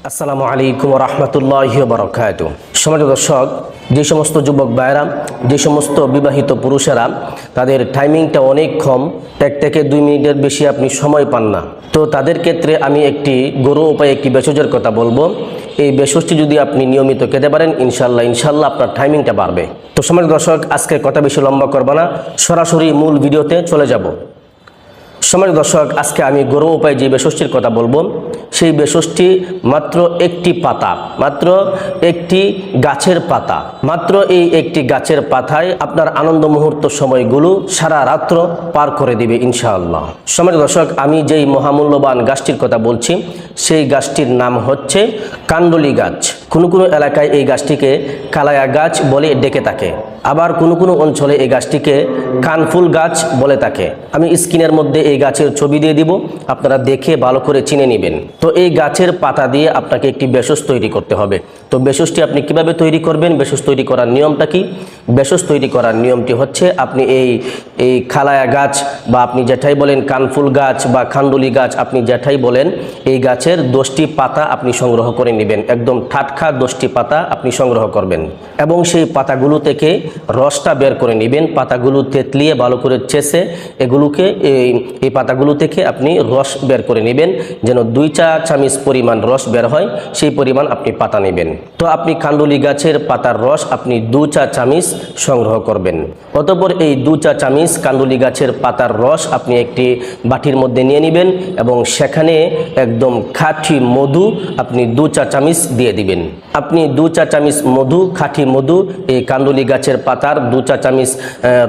আসসালামু আলাইকুম ওয়া রাহমাতুল্লাহি ওয়া বারাকাতুহু। সম্মানিত দর্শক, যে সমস্ত যুবক ভাইরা, যে সমস্ত বিবাহিত পুরুষেরা তাদের টাইমিংটা অনেক কম, 1 থেকে 2 মিনিটের বেশি আপনি সময় পান না, তো তাদের ক্ষেত্রে আমি একটি ঘরোয়া উপায়ে একটি ভেষজের কথা বলবো। এই ভেষজটি যদি আপনি নিয়মিত খেতে পারেন, ইনশাল্লাহ আপনার টাইমিংটা বাড়বে। তো সম্মানিত দর্শক, আজকের কথা বেশি লম্বা করব না, সরাসরি মূল ভিডিওতে চলে যাব। সম্মানিত দর্শক, আজকে আমি ঘরোয়া উপায়ে যে ভেষজটির কথা বলবো, সেই ভেষজটি মাত্র একটি পাতা, মাত্র একটি গাছের পাতা, মাত্র এই একটি গাছের পাতায় আপনার আনন্দ মুহূর্ত সময়গুলো সারা রাত্র পার করে দিবে ইনশাআল্লাহ। সম্মানিত দর্শক, আমি যেই মহামূল্যবান গাছটির কথা বলছি, সেই গাছটির নাম হচ্ছে কান্ডলি গাছ। কোনো কোনো এলাকায় এই গাছটিকে কালায়া গাছ বলে ডেকে থাকে, আবার কোনো কোনো অঞ্চলে এই গাছটিকে কানফুল গাছ বলে থাকে। আমি স্ক্রিনের মধ্যে এই গাছের ছবি দিয়ে দিব, আপনারা দেখে ভালো করে চিনে নেবেন। তো এই গাছের পাতা দিয়ে আপনাকে একটি ভেষজ তৈরি করতে হবে। তো ভেষজটি আপনি কিভাবে তৈরি করবেন, ভেষজ তৈরি করার নিয়মটা কি? ভেষজ তৈরি করার নিয়মটি হচ্ছে, আপনি এই খালায়া গাছ বা আপনি যেটাই বলেন কানফুল গাছ বা খান্ডুলি গাছ, আপনি যেটাই বলেন, এই গাছের 10টি পাতা আপনি সংগ্রহ করে নেবেন। একদম টাটকা 10টি পাতা আপনি সংগ্রহ করবেন এবং সেই পাতাগুলো থেকে রসটা বের করে নেবেন। পাতাগুলো তেতলিয়ে ভালো করে চেষে এগুলোকে এই পাতাগুলো থেকে আপনি রস বের করে নেবেন, যেন 2 চা চামচ পরিমাণ রস বের হয়, সেই পরিমাণ আপনি পাতা নেবেন। তো আপনি কান্ডুলি গাছের পাতার রস আপনি 2 চা চামচ সংগ্রহ করবেন। অতঃপর এই 2 চা চামচ কান্ডুলি গাছের পাতার রস আপনি একটি বাটির মধ্যে নিয়ে নেবেন এবং সেখানে একদম খাঁটি মধু আপনি 2 চা চামচ দিয়ে দিবেন। আপনি 2 চা চামচ মধু, খাঁটি মধু এই কান্ডুলি গাছের পাতার 2 চা চামচ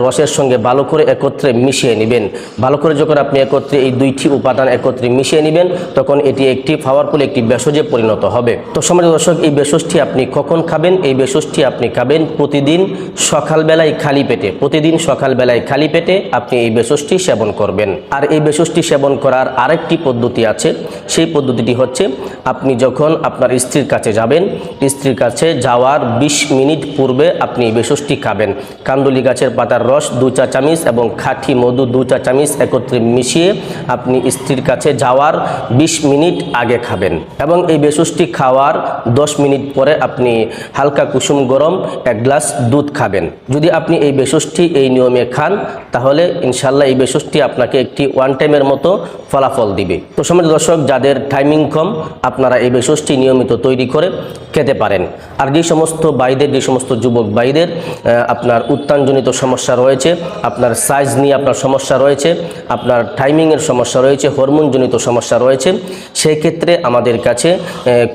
রসের সঙ্গে ভালো করে একত্রে মিশিয়ে নেবেন। ভালো করে যখন আপনি একত্রে এই 2টি উপাদান একত্রে মিশিয়ে নেবেন, তখন এটি একটি পাওয়ারফুল একটি ভেষজে পরিণত হবে। তো সম্মানিত দর্শক, এই ভেষজটি আপনি কখন খাবেন? এই ভেষজটি আপনি খাবেন প্রতিদিন সকালবেলায় খালি পেটে। প্রতিদিন সকালবেলায় খালি পেটে আপনি এই ভেষজটি সেবন করবেন। আর এই ভেষজটি সেবন করার আরেকটি পদ্ধতি আছে। সেই পদ্ধতিটি হচ্ছে, আপনি যখন আপনার স্ত্রীর কাছে যাবেন, স্ত্রীর কাছে যাওয়ার 20 মিনিট পূর্বে আপনি এই ভেষজটি খাবেন। কান্ডুলি গাছের পাতার রস 2 চা চামচ এবং খাঁটি মধু 2 চা চামচ একত্রে মিশিয়ে আপনি স্ত্রীর কাছে যাওয়ার 20 মিনিট আগে খাবেন এবং এই ভেষজটি খাওয়ার 10 মিনিট পরে আপনি হালকা কুসুম গরম 1 গ্লাস দুধ খাবেন। যদি আপনি এই ভেষজটি এই নিয়মে খান, তাহলে ইনশাল্লাহ এই ভেষজটি আপনাকে একটি ওয়ান টাইমের মতো ফলাফল দিবে। তো সম্মানিত দর্শক, যাদের টাইমিং কম, আপনারা এই ভেষজটি নিয়মিত তৈরি করে খেতে পারেন। আর যে সমস্ত ভাইদের, যে সমস্ত যুবক ভাইদের আপনার উত্থানজনিত সমস্যা রয়েছে, আপনার সাইজ নিয়ে আপনার সমস্যা রয়েছে, আপনার টাইমিংয়ের সমস্যা রয়েছে, হরমোনজনিত সমস্যা রয়েছে, সেই ক্ষেত্রে আমাদের কাছে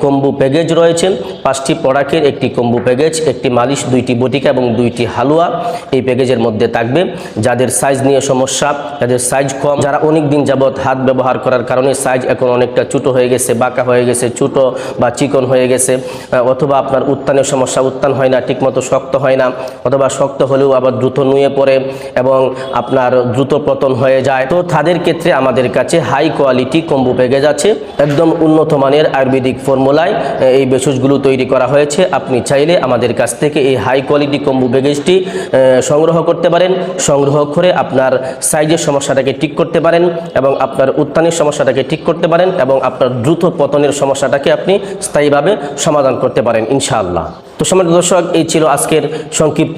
কম্বু প্যাকেজ রয়েছে। 5টি প্রোডাক্টের একটি কম্বু প্যাকেজ, একটি মালিশ, 2টি বটিকা এবং 2টি হালুয়া এই প্যাকেজের মধ্যে থাকবে। যাদের সাইজ নিয়ে সমস্যা, যাদের সাইজ কম, যারা অনেক দিন যাবৎ হাত ব্যবহার করার কারণে সাইজ এখন অনেকটা ছোটো হয়ে গেছে, বাঁকা হয়ে গেছে, ছোটো বা চিকন হয়ে গেছে, অথবা আপনার উত্থানের সমস্যা, উত্থান হয় না, ঠিকমতো শক্ত হয় না, অথবা শক্ত হলেও আবার দ্রুত নুয়ে পড়ে এবং আপনার দ্রুত পতন হয়ে যায়, তো তাদের ক্ষেত্রে আমাদের কাছে হাই কোয়ালিটি কম্বো প্যাকেজ আছে। একদম উন্নত মানের আয়ুর্বেদিক ফর্মুলায় এই ভেষজগুলো তৈরি করা হয়েছে। আপনি চাইলে আমাদের কাছ থেকে এই হাই কোয়ালিটি কম্বো প্যাকেজটি সংগ্রহ করতে পারেন। সংগ্রহ করে আপনার সাইজের সমস্যাটাকে ঠিক করতে পারেন এবং আপনার উত্থানের সমস্যাটাকে ঠিক করতে পারেন এবং আপনার দ্রুত পতনের সমস্যাটাকে আপনি স্থায়ীভাবে সমাধান করতে পারেন ইনশাআল্লাহ। তো সম্মানিত দর্শক, এই ছিল আজকের সংক্ষিপ্ত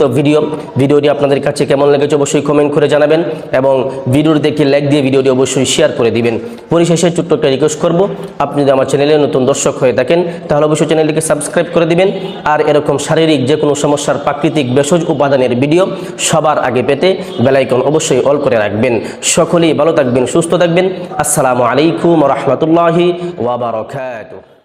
ভিডিওটি আপনাদের কাছে কেমন লেগেছে অবশ্যই কমেন্ট করে জানাবেন এবং ভিডিওটি দেখে লাইক দিয়ে ভিডিওটি অবশ্যই শেয়ার করে দিবেন। পরিশেষে ছোট্ট একটা রিকোয়েস্ট করব, আপনি যদি আমার চ্যানেলে নতুন দর্শক হয়ে থাকেন, তাহলে অবশ্যই চ্যানেলটিকে সাবস্ক্রাইব করে দিবেন। আর এরকম শারীরিক যে কোনো সমস্যার প্রাকৃতিক ভেষজ উপাদানের ভিডিও সবার আগে পেতে বেল আইকন অবশ্যই অল করে রাখবেন। সকলেই ভালো থাকবেন, সুস্থ থাকবেন। আসসালামু আলাইকুম ওয়া রাহমাতুল্লাহি ওয়া বারাকাতুহু।